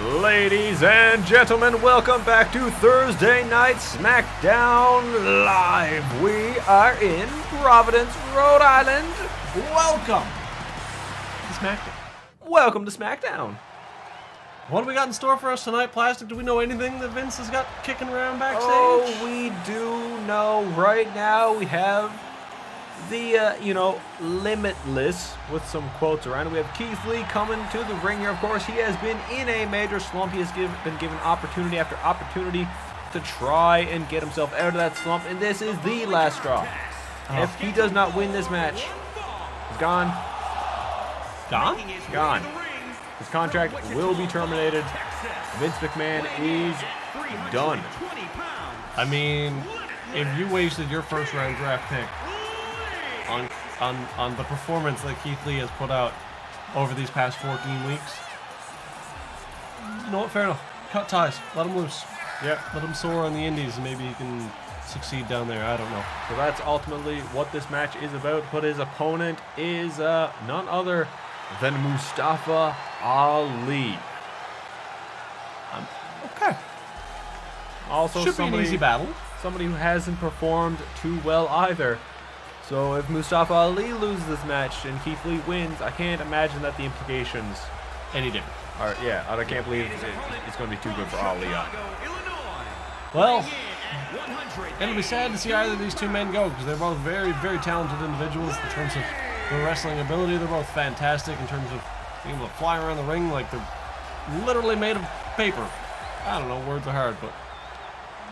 Ladies and gentlemen, welcome back to Thursday Night SmackDown Live. We are in Providence, Rhode Island. Welcome to SmackDown. Welcome to SmackDown. What do we got in store for us tonight, Plastic? Do we know anything that Vince has got kicking around backstage? Oh, we do know. Right now we have the, limitless with some quotes around it. We have Keith Lee coming to the ring here. Of course, he has been in a major slump. He has been given opportunity after opportunity to try and get himself out of that slump, and this is the last straw. If he does not win this match, he's gone. Gone? Gone. His contract will be terminated. Vince McMahon is done. I mean, if you wasted your first round draft pick on the performance that Keith Lee has put out over these past 14 weeks, you know what? Fair enough. Cut ties. Let him loose. Yeah. Let him soar on the indies, and maybe he can succeed down there. I don't know. So that's ultimately what this match is about. But his opponent is none other than Mustafa Ali. Okay. Also, Should be an easy battle. Somebody who hasn't performed too well either. So if Mustafa Ali loses this match and Keith Lee wins, I can't imagine that the implications Any different. are. Yeah, I can't believe it's going to be too good for Ali. Well, it'll be sad to see either of these two men go because they're both very, very talented individuals in terms of their wrestling ability. They're both fantastic in terms of being able to fly around the ring like they're literally made of paper. I don't know, words are hard, but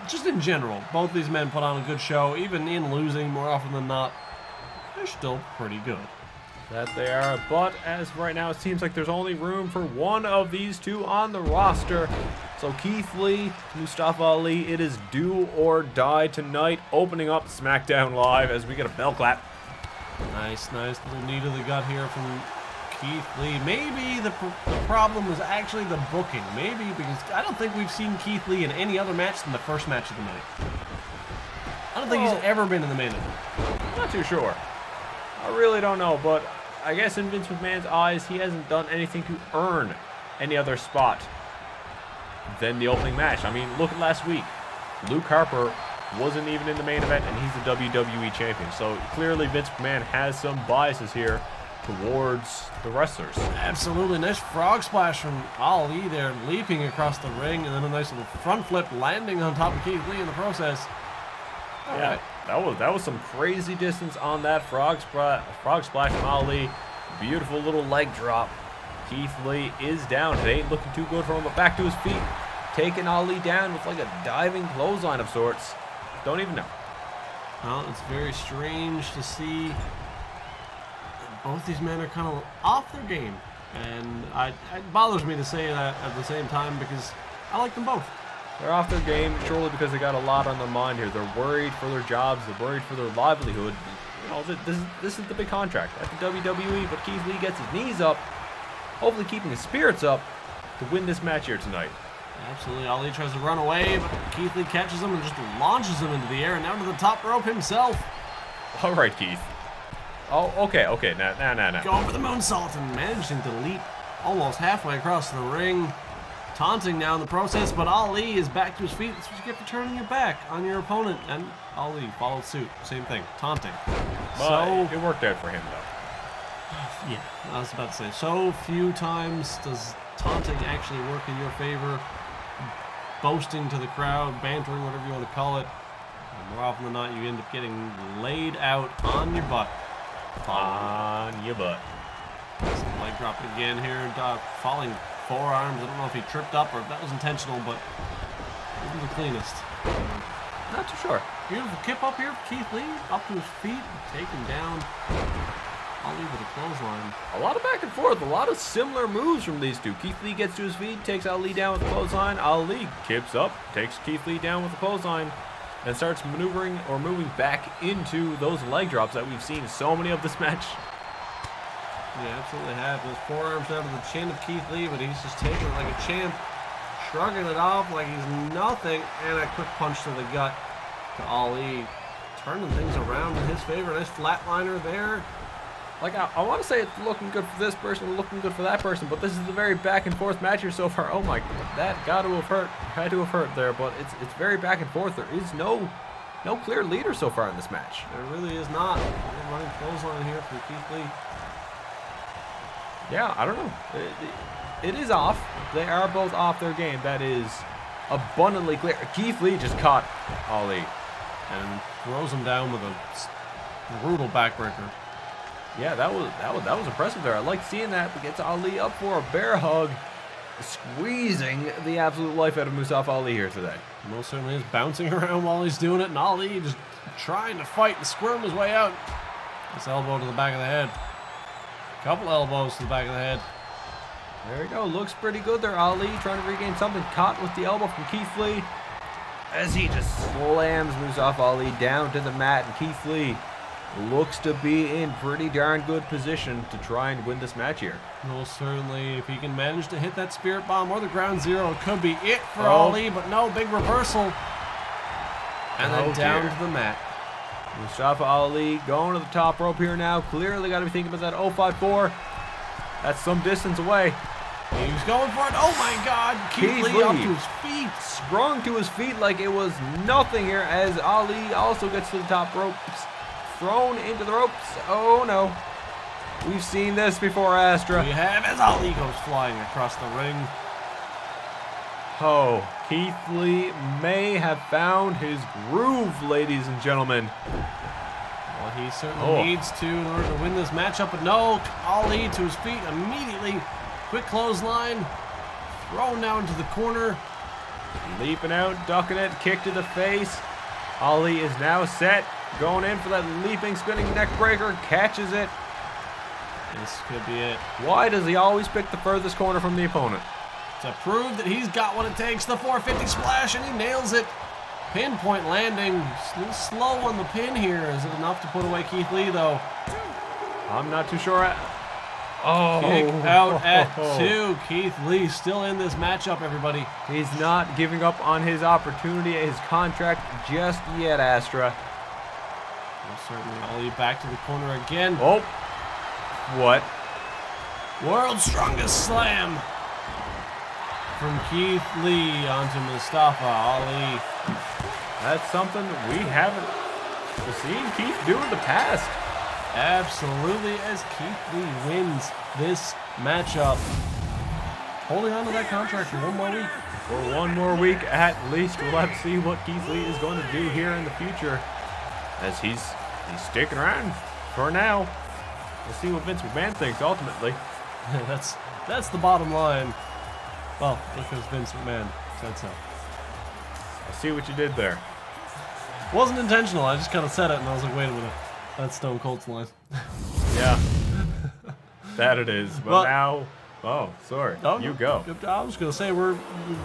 just in general, both these men put on a good show. Even in losing, more often than not, they're still pretty good. That they are, but as of right now, it seems like there's only room for one of these two on the roster. So Keith Lee, Mustafa Ali, it is do or die tonight, opening up SmackDown Live as we get a bell clap. Nice little knee to the gut here from Keith Lee. Maybe the problem was actually the booking. Maybe because I don't think we've seen Keith Lee in any other match than the first match of the night. I don't think he's ever been in the main event. Not too sure. I really don't know, but I guess in Vince McMahon's eyes, he hasn't done anything to earn any other spot than the opening match. I mean, look at last week. Luke Harper wasn't even in the main event, and he's the WWE champion. So clearly Vince McMahon has some biases here towards the wrestlers. Absolutely. Nice frog splash from Ali there, leaping across the ring, and then a nice little front flip landing on top of Keith Lee in the process. All right. That was some crazy distance on that frog splash from Ali. Beautiful little leg drop. Keith Lee is down. It ain't looking too good for him, but back to his feet. Taking Ali down with like a diving clothesline of sorts. Don't even know. Well, it's very strange to see both these men are kind of off their game. And it bothers me to say that at the same time because I like them both. They're off their game, surely because they got a lot on their mind here. They're worried for their jobs. They're worried for their livelihood. You know, this is the big contract at the WWE, but Keith Lee gets his knees up, hopefully keeping his spirits up to win this match here tonight. Absolutely. Ali tries to run away, but Keith Lee catches him and just launches him into the air and down to the top rope himself. All right, Keith. Oh, okay. Nah. Going for the moonsault and managing to leap almost halfway across the ring. Taunting now in the process, but Ali is back to his feet. That's what you get for turning your back on your opponent. And Ali followed suit. Same thing. Taunting. But it worked out for him, though. Yeah, I was about to say. So few times does taunting actually work in your favor. Boasting to the crowd, bantering, whatever you want to call it. And more often than not, you end up getting laid out on your butt. On your butt. Leg drop again here. Falling forearms. I don't know if he tripped up or if that was intentional, but it wasn't the cleanest. Not too sure. Beautiful kip up here for Keith Lee. Up to his feet. Taken down. Ali with a clothesline. A lot of back and forth. A lot of similar moves from these two. Keith Lee gets to his feet, takes Ali down with the clothesline. Ali kips up, takes Keith Lee down with the clothesline, and starts maneuvering or moving back into those leg drops that we've seen so many of this match. Yeah, absolutely have. Those forearms down to the chin of Keith Lee, but he's just taking it like a champ, shrugging it off like he's nothing, and a quick punch to the gut to Ali, turning things around in his favor. Nice flatliner there. Like, I want to say it's looking good for this person, looking good for that person, but this is a very back and forth match here so far. Oh my, that got to have hurt. Had to have hurt there, but it's very back and forth. There is no clear leader so far in this match. There really is not. They're running clothesline here for Keith Lee. Yeah, I don't know. It is off. They are both off their game. That is abundantly clear. Keith Lee just caught Ali and throws him down with a brutal backbreaker. Yeah, that was impressive there. I like seeing that. But gets Ali up for a bear hug, squeezing the absolute life out of Mustafa Ali here today. Most certainly is, bouncing around while he's doing it, and Ali just trying to fight and squirm his way out. This elbow to the back of the head. Couple elbows to the back of the head. There you go. Looks pretty good there. Ali trying to regain something. Caught with the elbow from Keith Lee as he just slams Mustafa Ali down to the mat, and Keith Lee looks to be in pretty darn good position to try and win this match here. Most certainly, if he can manage to hit that spirit bomb or the ground zero, it could be it for Ali, but no, big reversal. And then down to the mat. Mustafa Ali going to the top rope here now. Clearly got to be thinking about that 054. That's some distance away. He's going for it. Oh my God. Keith Lee up to his feet. Sprung to his feet like it was nothing here as Ali also gets to the top ropes. Thrown into the ropes. Oh no. We've seen this before, Astra. We have, as Ali goes flying across the ring. Oh, Keith Lee may have found his groove, ladies and gentlemen. Well, he certainly needs to in order to win this matchup, but no, Ali to his feet immediately. Quick clothesline, thrown down to the corner. Leaping out, ducking it, kick to the face. Ali is now set, going in for that leaping, spinning neck breaker, catches it. This could be it. Why does he always pick the furthest corner from the opponent? To prove that he's got what it takes, the 450 splash, and he nails it. Pinpoint landing, slow on the pin here. Is it enough to put away Keith Lee, though? I'm not too sure. Kick out at 2. Keith Lee still in this matchup, everybody. He's not giving up on his opportunity, his contract just yet, Astra. Well, certainly Ali back to the corner again. Oh, what? World's strongest slam from Keith Lee onto Mustafa Ali. That's something we haven't seen Keith do in the past. Absolutely, as Keith Lee wins this matchup. Holding on to that contract for one more week. For one more week at least. We'll have to see what Keith Lee is going to do here in the future, as he's sticking around for now. We'll see what Vince McMahon thinks ultimately. That's the bottom line. Well, because Vince McMahon said so. I see what you did there. Wasn't intentional. I just kind of said it, and I was like, wait a minute. That's Stone Cold's line. Yeah. That it is. But now... Oh, sorry. Oh, you go. I was going to say, we've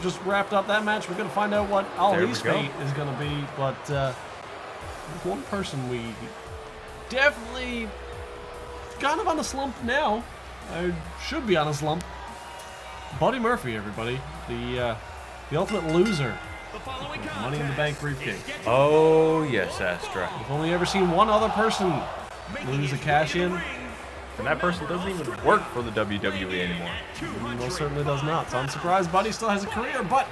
just wrapped up that match. We're going to find out what Ali's fate is going to be. But one person we definitely kind of on a slump now. I should be on a slump. Buddy Murphy, everybody. The ultimate loser. Money in the Bank briefcase. Oh, yes, Astra. We've only ever seen one other person lose a cash-in. And that person doesn't even work for the WWE anymore. He most certainly does not. So I'm surprised Buddy still has a career, but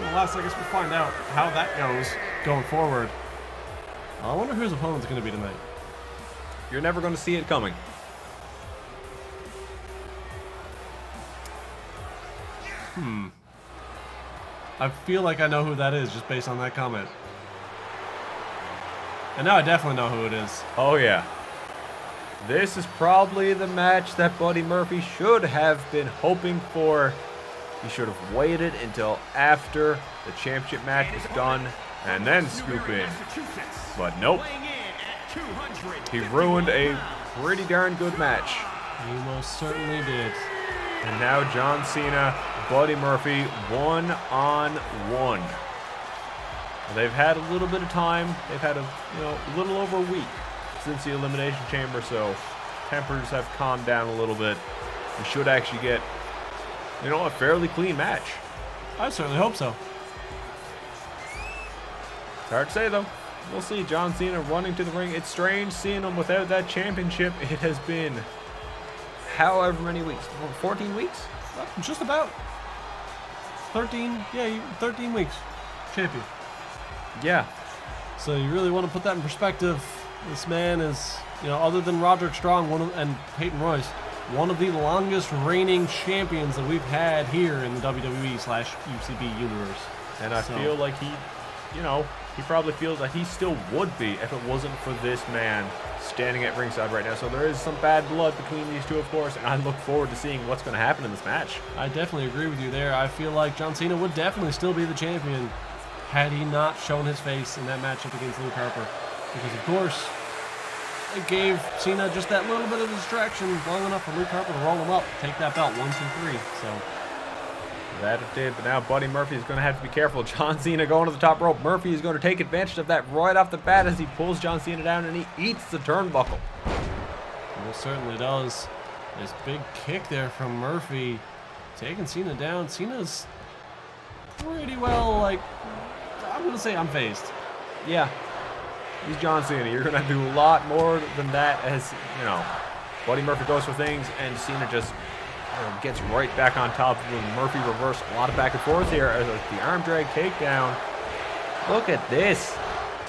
nonetheless, I guess we'll find out how that goes going forward. I wonder who his opponent's going to be tonight. You're never going to see it coming. I feel like I know who that is just based on that comment. And now I definitely know who it is. Oh, yeah. This is probably the match that Buddy Murphy should have been hoping for. He should have waited until after the championship match was done and then scoop in. But nope. He ruined a pretty darn good match. He most certainly did. And now John Cena, Buddy Murphy, one-on-one. They've had a little bit of time. They've had a little over a week since the Elimination Chamber, so tempers have calmed down a little bit. We should actually get, a fairly clean match. I certainly hope so. It's hard to say, though. We'll see. John Cena running to the ring. It's strange seeing him without that championship. It has been however many weeks. 14 weeks? Just about. 13. Yeah, 13 weeks. Champion. Yeah. So you really want to put that in perspective. This man is, other than Roderick Strong and Peyton Royce, one of the longest reigning champions that we've had here in the WWE/UCB universe. And I feel like he probably feels that he still would be if it wasn't for this man standing at ringside right now. So there is some bad blood between these two, of course, and I look forward to seeing what's going to happen in this match. I definitely agree with you there. I feel like John Cena would definitely still be the champion had he not shown his face in that matchup against Luke Harper. Because, of course, it gave Cena just that little bit of distraction long enough for Luke Harper to roll him up, take that belt 1, 2, 3. So that it did, but now Buddy Murphy is going to have to be careful. John Cena going to the top rope. Murphy is going to take advantage of that right off the bat as he pulls John Cena down and he eats the turnbuckle. Well, certainly does. This big kick there from Murphy, taking Cena down. Cena's pretty well, I'm going to say unfazed. Yeah, he's John Cena. You're going to have to do a lot more than that as, Buddy Murphy goes for things and Cena just gets right back on top of him. Murphy reverse. A lot of back and forth here as the arm drag takedown. Look at this.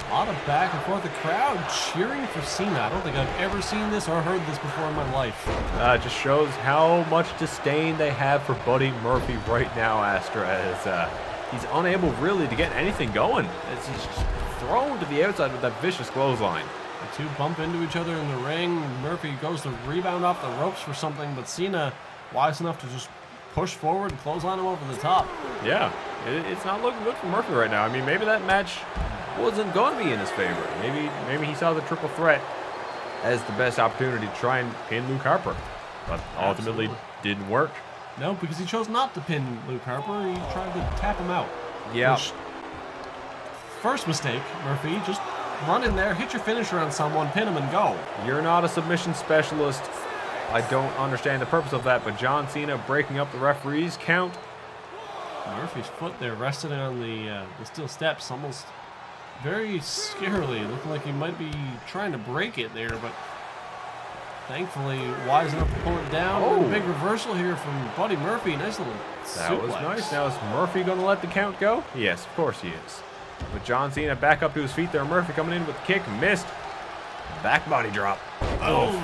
A lot of back and forth. The crowd cheering for Cena. I don't think I've ever seen this or heard this before in my life. It just shows how much disdain they have for Buddy Murphy right now, Astra, as he's unable really to get anything going. As he's just thrown to the outside with that vicious clothesline. The two bump into each other in the ring. Murphy goes to rebound off the ropes for something, but Cena wise enough to just push forward and clothesline him over the top. Yeah, it's not looking good for Murphy right now. I mean, maybe that match wasn't going to be in his favor. Maybe he saw the triple threat as the best opportunity to try and pin Luke Harper, but ultimately didn't work. No, because he chose not to pin Luke Harper. He tried to tap him out. Yeah. First mistake, Murphy. Just run in there, hit your finisher on someone, pin him, and go. You're not a submission specialist. I don't understand the purpose of that, but John Cena breaking up the referee's count. Murphy's foot there rested on the steel steps, almost very scarily, looking like he might be trying to break it there, but thankfully wise enough to pull it down. Oh. Big reversal here from Buddy Murphy. Nice little That suplex. was nice. Now is Murphy going to let the count go? Yes, of course he is. But John Cena back up to his feet there. Murphy coming in with the kick, missed. Back body drop. Boom.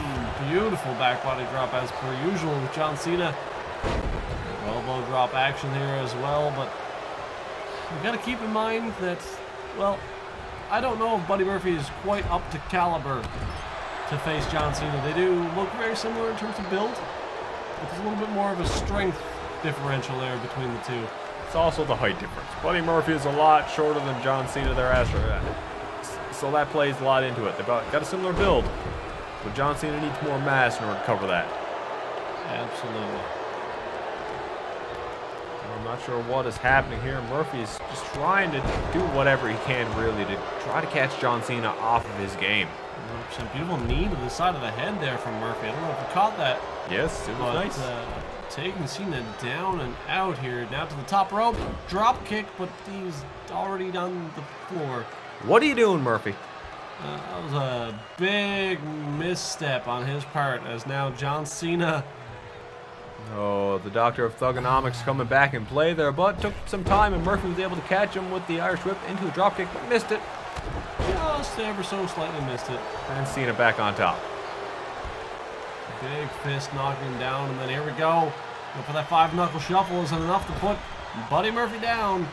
Beautiful back body drop as per usual with John Cena. Elbow drop action here as well, but you got to keep in mind that, well, I don't know if Buddy Murphy is quite up to caliber to face John Cena. They do look very similar in terms of build, but there's a little bit more of a strength differential there between the two. It's also the height difference. Buddy Murphy is a lot shorter than John Cena there, Astra. So that plays a lot into it. They've got a similar build, but John Cena needs more mass in order to cover that. Absolutely. I'm not sure what is happening here. Murphy is just trying to do whatever he can, really, to try to catch John Cena off of his game. 100% beautiful knee to the side of the head there from Murphy. I don't know if you caught that. Yes, it was nice. Taking Cena down and out here. Now to the top rope. Drop kick, but he's already on the floor. What are you doing, Murphy? That was a big misstep on his part, as now John Cena. Oh, the Doctor of Thugonomics coming back in play there, but took some time, and Murphy was able to catch him with the Irish whip into a dropkick, but missed it. Just ever so slightly missed it. And Cena back on top. Big fist knocking him down, and then here we go. Go for that 5-knuckle shuffle. Isn't enough to put Buddy Murphy down.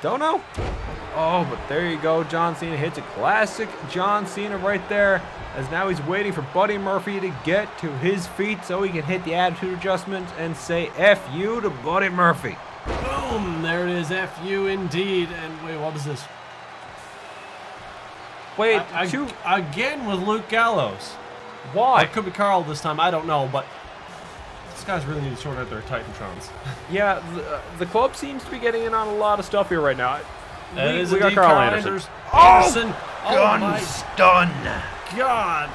Don't know. Oh, but there you go. John Cena hits a classic John Cena right there, as now he's waiting for Buddy Murphy to get to his feet so he can hit the attitude adjustment and say F you to Buddy Murphy. Boom! There it is. F you indeed. And wait, what is this? Wait, again with Luke Gallows. Why? It could be Carl this time. I don't know, but these guys really need to sort out their Titantrons. Yeah, the club seems to be getting in on a lot of stuff here right now. We got Carl Anderson. Gun stun. God.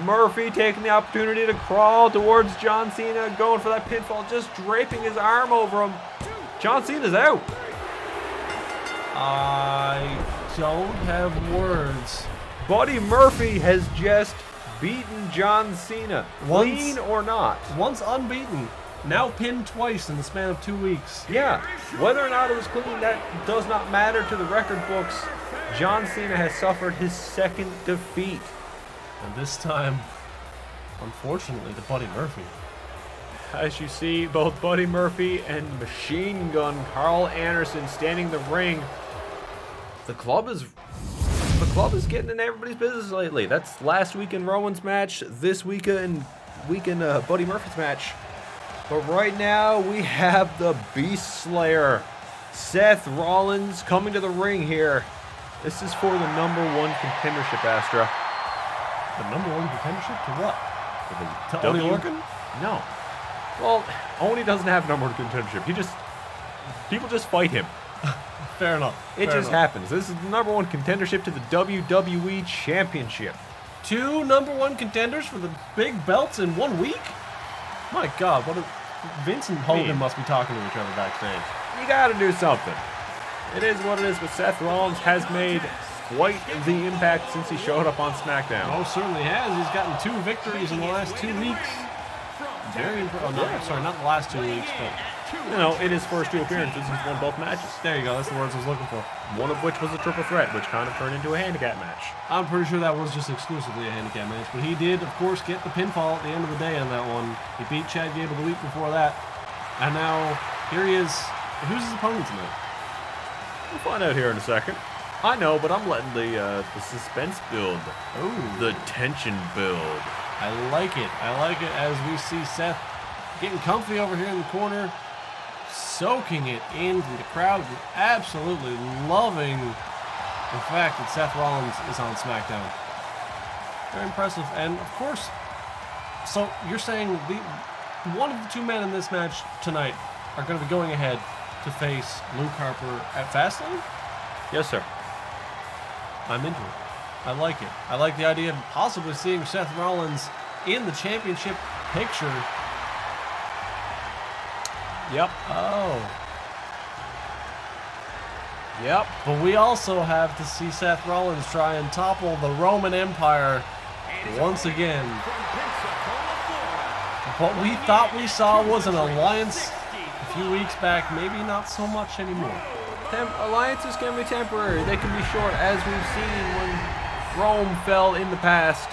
Murphy taking the opportunity to crawl towards John Cena, going for that pinfall, just draping his arm over him. John Cena's out. I don't have words. Buddy Murphy has just beaten John Cena. Clean or not. Once unbeaten. Now pinned twice in the span of 2 weeks. Yeah, whether or not it was clean, that does not matter to the record books. John Cena has suffered his second defeat. And this time, unfortunately, to Buddy Murphy. As you see, both Buddy Murphy and Machine Gun Carl Anderson standing in the ring. The club is getting in everybody's business lately. That's last week in Rowan's match, this week in Buddy Murphy's match. But right now we have the Beast Slayer, Seth Rollins, coming to the ring here. This is for the #1 contendership, Astra. The #1 contendership to what? To W- Oni Lorcan? No. Well, Oni doesn't have #1 contendership. People just fight him. Fair enough. It just happens. This is the #1 contendership to the WWE Championship. 2 #1 contenders for the big belts in 1 week? My God, Vince and Hogan must be talking to each other backstage. You gotta do something. It is what it is, but Seth Rollins has made quite the impact since he showed up on SmackDown. Most certainly has. He's gotten 2 victories in the last 2 weeks. Very impressive. Sorry, not the last 2 weeks, but in his first 2 appearances, he's won both matches. there you go. That's the words I was looking for. One of which was a triple threat, which kind of turned into a handicap match. I'm pretty sure that was just exclusively a handicap match, but he did, of course, get the pinfall at the end of the day on that one. He beat Chad Gable the week before that, and now here he is. Who's his opponent tonight? We'll find out here in a second. I know, but I'm letting the suspense build. Oh, The tension build. I like it. I like it as we see Seth getting comfy over here in the corner, soaking it in from the crowd, absolutely loving the fact that Seth Rollins is on SmackDown. Very impressive. And of course, so you're saying one of the 2 men in this match tonight are going to be going ahead to face Luke Harper at Fastlane? Yes, sir. I'm into it. I like it. I like the idea of possibly seeing Seth Rollins in the championship picture. Yep. Oh. Yep. But we also have to see Seth Rollins try and topple the Roman Empire once again. What we thought we saw was an alliance a few weeks back, maybe not so much anymore. Alliances can be temporary. They can be short, as we've seen when Rome fell in the past.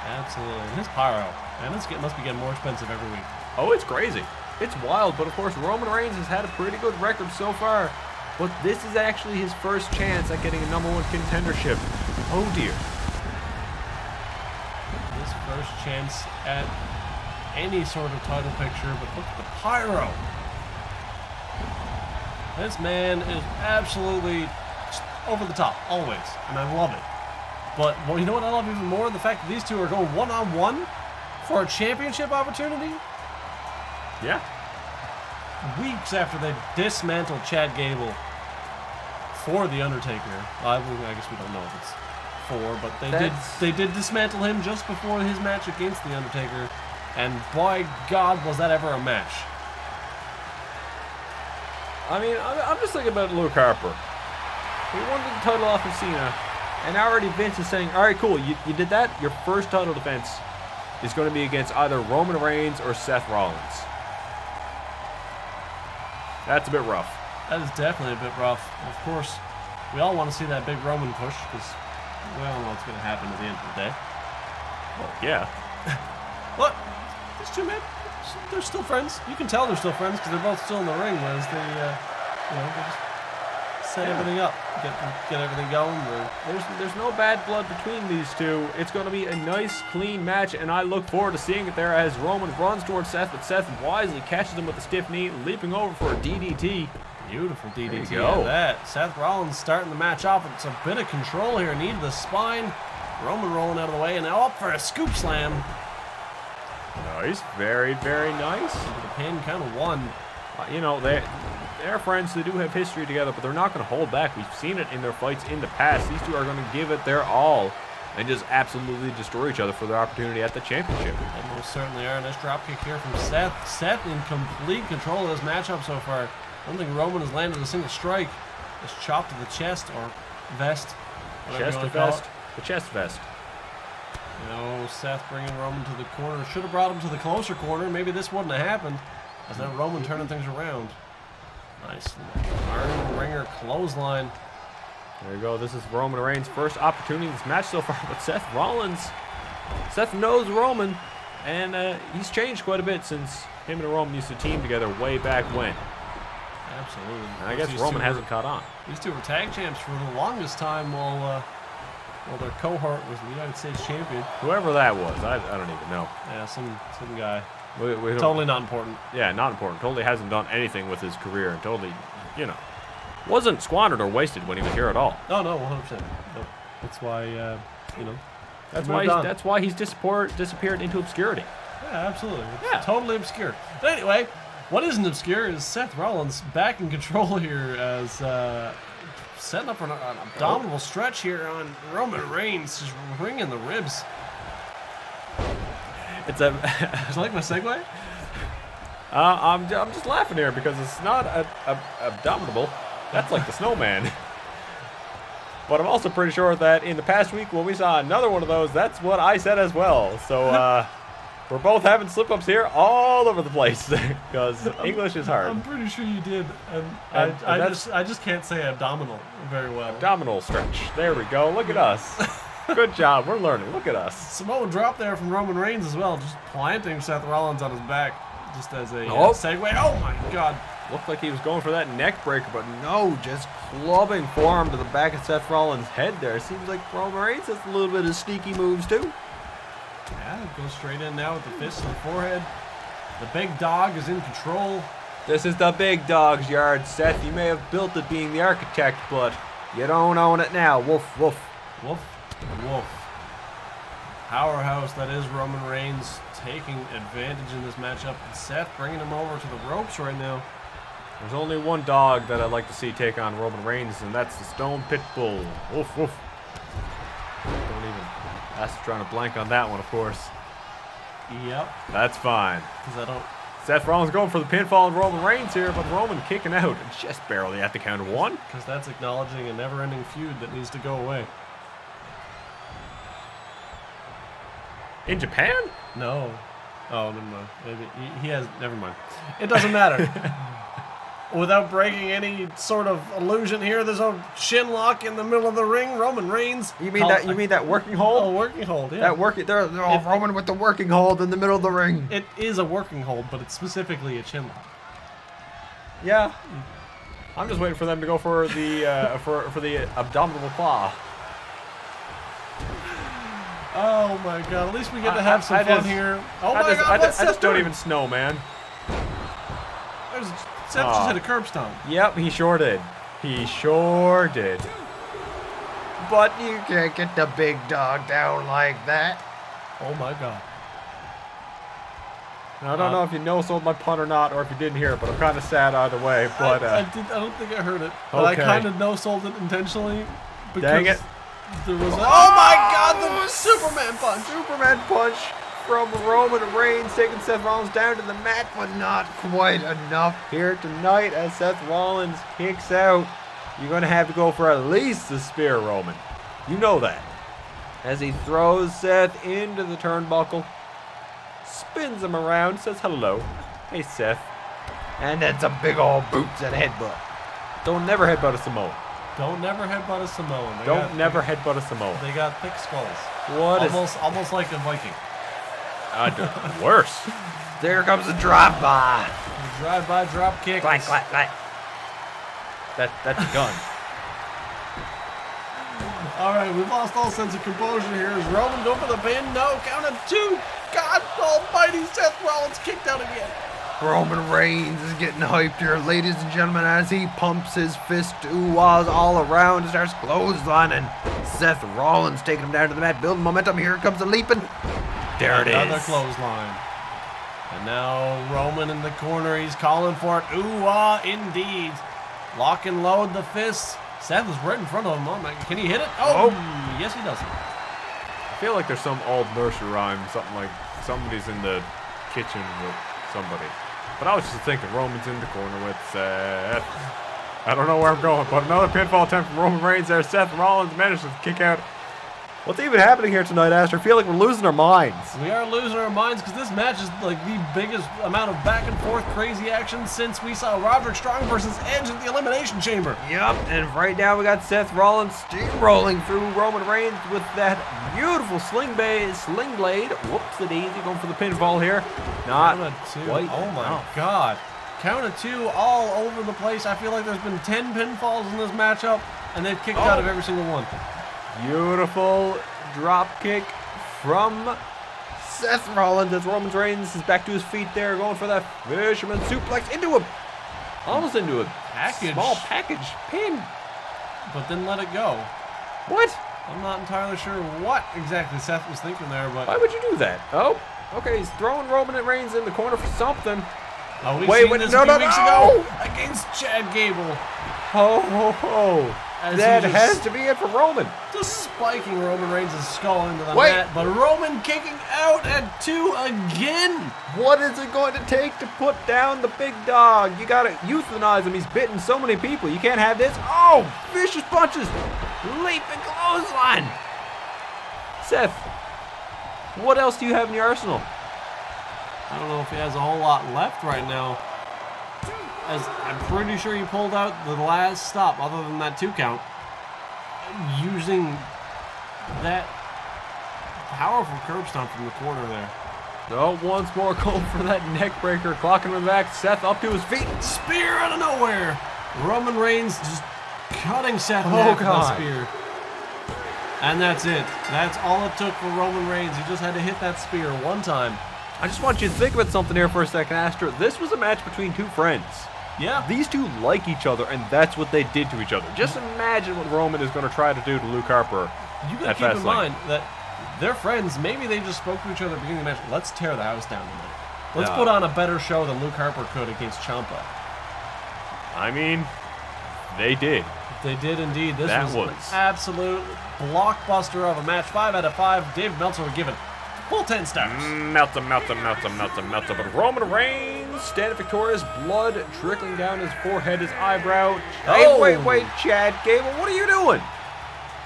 Absolutely. And his pyro, man, must be getting more expensive every week. Oh, it's crazy. It's wild, but of course Roman Reigns has had a pretty good record so far. But this is actually his first chance at getting a #1 contendership. Oh dear. His first chance at any sort of title picture, but look at the pyro. This man is absolutely over the top, always, and I love it. But, well, you know what I love even more? The fact that these 2 are going one-on-one for a championship opportunity? Yeah. Weeks after they dismantled Chad Gable for The Undertaker. I guess we don't know if it's for, but they did dismantle him just before his match against The Undertaker. And by God, was that ever a match. I mean, I'm just thinking about Luke Harper. He won the title off of Cena, and already Vince is saying, all right, cool, you did that. Your first title defense is going to be against either Roman Reigns or Seth Rollins. That's a bit rough. That is definitely a bit rough. Of course, we all want to see that big Roman push, because we all know what's going to happen at the end of the day. Well, yeah. But these 2 men, they're still friends. You can tell they're still friends because they're both still in the ring, whereas they just set everything up, get everything going. There's no bad blood between these 2. It's going to be a nice, clean match, and I look forward to seeing it there as Roman runs towards Seth, but Seth wisely catches him with a stiff knee, leaping over for a DDT. Beautiful DDT. There you go. That. Seth Rollins starting the match off. It's a bit of control here. Knee to the spine. Roman rolling out of the way, and now up for a scoop slam. Nice. Very, very nice. The pin kind of won. They're friends. They do have history together, but they're not going to hold back. We've seen it in their fights in the past. These 2 are going to give it their all and just absolutely destroy each other for their opportunity at the championship. They most certainly are. Nice drop kick here from Seth. Seth in complete control of this matchup so far. I don't think Roman has landed a single strike. Just chopped to the chest or vest. Chest vest. The chest vest. You know, Seth bringing Roman to the corner. Should have brought him to the closer corner. Maybe this wouldn't have happened. As then Roman turning things around. Nice. Iron Ringer clothesline. There you go. This is Roman Reigns' first opportunity in this match so far with Seth Rollins. Seth knows Roman, and he's changed quite a bit since him and Roman used to team together way back when. Absolutely. And I guess Roman hasn't caught on. These two were tag champs for the longest time while their cohort was the United States champion. Whoever that was, I don't even know. Yeah, some guy. We totally not important. Yeah, not important. Totally hasn't done anything with his career, and totally, wasn't squandered or wasted when he was here at all. Oh no, 100%. Nope. That's why That's why he's disappeared into obscurity. Yeah, absolutely. It's totally obscure. But anyway, what isn't obscure is Seth Rollins back in control here as setting up an abdominal stretch here on Roman Reigns, just ringing the ribs. It's a. Is like my segue? I'm just laughing here because it's not abdominable. That's like the snowman. But I'm also pretty sure that in the past week when we saw another one of those, that's what I said as well. So we're both having slip-ups here all over the place because English is hard. I'm pretty sure you did, and I just can't say abdominal very well. Abdominal stretch. There we go. Look at us. Good job. We're learning. Look at us. Samoan drop there from Roman Reigns as well, just planting Seth Rollins on his back, just as a segue. Oh my God. Looked like he was going for that neck breaker, but no, just clubbing forearm to the back of Seth Rollins' head there. Seems like Roman Reigns has a little bit of sneaky moves too. Yeah, goes straight in now with the fist to the forehead. The big dog is in control. This is the big dog's yard, Seth. You may have built it being the architect, but you don't own it now. Woof, woof. Woof, woof. Powerhouse that is Roman Reigns taking advantage in this matchup. And Seth bringing him over to the ropes right now. There's only one dog that I'd like to see take on Roman Reigns, and that's the Stone Pit Bull. Woof, woof. Don't even. That's trying to blank on that one, of course. Yep. That's fine. Because I don't. Seth Rollins going for the pinfall on Roman Reigns here, but Roman kicking out and just barely at the count of one. Because that's acknowledging a never-ending feud that needs to go away. In Japan? No. Oh, never mind. Maybe he has. Never mind. It doesn't matter. Without breaking any sort of illusion here, there's a shin lock in the middle of the ring. Roman Reigns. You mean that working hold? Oh, working hold. Yeah. That working. They're all Roman with the working hold in the middle of the ring. It is a working hold, but it's specifically a chin lock. Yeah. I'm just waiting for them to go for the for the abdominal claw. Oh my God! At least we get to have some fun here. Oh my God! I just don't even snow, man. Seth just hit a curb stomp. Yep, he sure did. He sure did. But you can't get the big dog down like that. Oh my God. Now, I don't know if you no-sold my pun or not, or if you didn't hear it, but I'm kind of sad either way. But I don't think I heard it. But I kind of no-sold it intentionally. Because dang it. There was oh my God, the Superman punch. Superman punch from Roman Reigns, taking Seth Rollins down to the mat, but not quite enough here tonight as Seth Rollins kicks out. You're going to have to go for at least the spear, Roman. You know that. As he throws Seth into the turnbuckle, spins him around, says hello. Hey, Seth. And that's a big old boots and headbutt. Don't never headbutt a Samoan. Don't never headbutt a Samoan. Don't never headbutt a Samoan. They got thick skulls. Almost like a Viking. Worse. There comes the drive-by. Drive-by drop kick. Clack, clack, clack. That's a gun. All right, we've lost all sense of composure here. Is Roman going for the pin? No, count of two. God almighty, Seth Rollins kicked out again. Roman Reigns is getting hyped here, ladies and gentlemen, as he pumps his fist ooh-ahs all around and starts clotheslining. Seth Rollins taking him down to the mat, building momentum. Here comes the leaping. There it is. Another clothesline. And now Roman in the corner. He's calling for it. Ooh-ah, indeed. Lock and load the fists. Seth is right in front of him. Oh my, can he hit it? Oh, yes he does. I feel like there's some old nursery rhyme, something like somebody's in the kitchen with somebody. But I was just thinking Roman's in the corner with Seth. I don't know where I'm going, but another pinfall attempt from Roman Reigns there. Seth Rollins manages to kick out. What's even happening here tonight, Aster? I feel like we're losing our minds. We are losing our minds because this match is like the biggest amount of back and forth crazy action since we saw Roderick Strong versus Edge at the Elimination Chamber. Yep, and right now we got Seth Rollins steamrolling through Roman Reigns with that beautiful sling blade. Whoops-a-daisy, going for the pinfall here. Not quite. Oh my God. Count of 2 all over the place. I feel like there's been 10 pinfalls in this matchup, and they've kicked out of every single one. Beautiful drop kick from Seth Rollins as Roman Reigns is back to his feet there, going for that fisherman suplex into a, almost into a small package pin. But then let it go. What? I'm not entirely sure what exactly Seth was thinking there, but... Why would you do that? Oh, okay, he's throwing Roman Reigns in the corner for something. Oh, we've seen this a few weeks ago against Chad Gable. Ho, ho, ho. That has to be it for Roman. Just spiking Roman Reigns' skull into the mat, but Roman kicking out at 2 again. What is it going to take to put down the big dog? You got to euthanize him. He's bitten so many people. You can't have this. Oh, vicious punches. Leaping clothesline. Seth, what else do you have in your arsenal? I don't know if he has a whole lot left right now. As I'm pretty sure he pulled out the last stop other than that 2 count. Using that powerful curb stomp from the corner there. Oh, once more going for that neck breaker. Clocking him back. Seth up to his feet. Spear out of nowhere. Roman Reigns just cutting Seth in half with that spear. And that's it. That's all it took for Roman Reigns. He just had to hit that spear one time. I just want you to think about something here for a second, Astra. This was a match between 2 friends. Yeah. These 2 like each other, and that's what they did to each other. Just imagine what Roman is going to try to do to Luke Harper. You got to keep in mind that they're friends. Maybe they just spoke to each other at the beginning of the match. Let's tear the house down tonight. Let's put on a better show than Luke Harper could against Ciampa. I mean, they did. They did indeed. This was an absolute blockbuster of a match. 5 out of 5. Dave Meltzer would give it full 10 stars. Melter. But Roman Reigns standing victorious, blood trickling down his forehead, his eyebrow. Hey, wait, Chad Gable, what are you doing?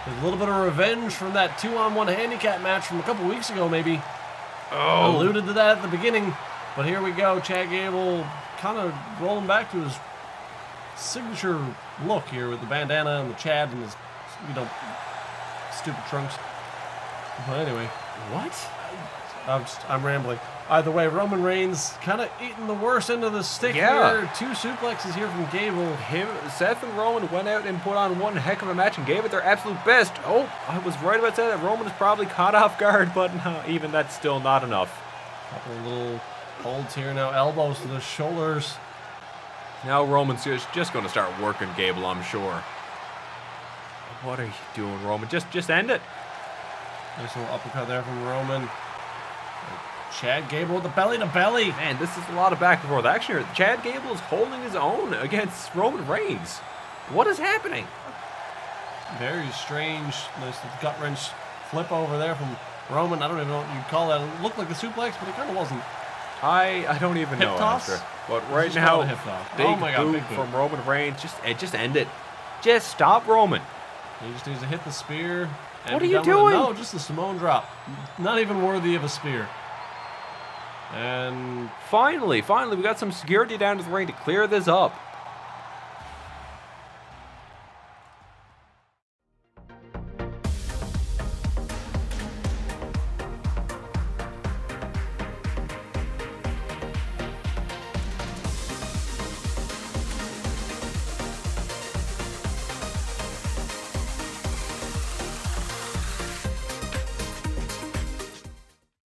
A little bit of revenge from that 2-on-1 handicap match from a couple weeks ago, maybe. Alluded to that at the beginning. But here we go. Chad Gable kind of rolling back to his signature look here with the bandana and the Chad and his, stupid trunks. But anyway. What? I'm rambling. Either way, Roman Reigns kind of eating the worst end of the stick here. 2 suplexes here from Gable. Seth and Roman went out and put on one heck of a match and gave it their absolute best. Oh, I was right about saying that. Roman is probably caught off guard, but no, even that's still not enough. Couple of little holds here now. Elbows to the shoulders. Now Roman's just going to start working Gable, I'm sure. What are you doing, Roman? Just end it. Nice little uppercut there from Roman. Chad Gable with the belly to belly. Man, this is a lot of back and forth. Actually, Chad Gable is holding his own against Roman Reigns. What is happening? Very strange. Nice gut wrench flip over there from Roman. I don't even know what you'd call that. It looked like a suplex, but it kind of wasn't. I don't even know, Astor. But right now, big boot from Roman Reigns. Just end it. Just stop Roman. He just needs to hit the spear. What are you doing? No, just the Samoan drop. Not even worthy of a spear. And finally, we got some security down to the ring to clear this up.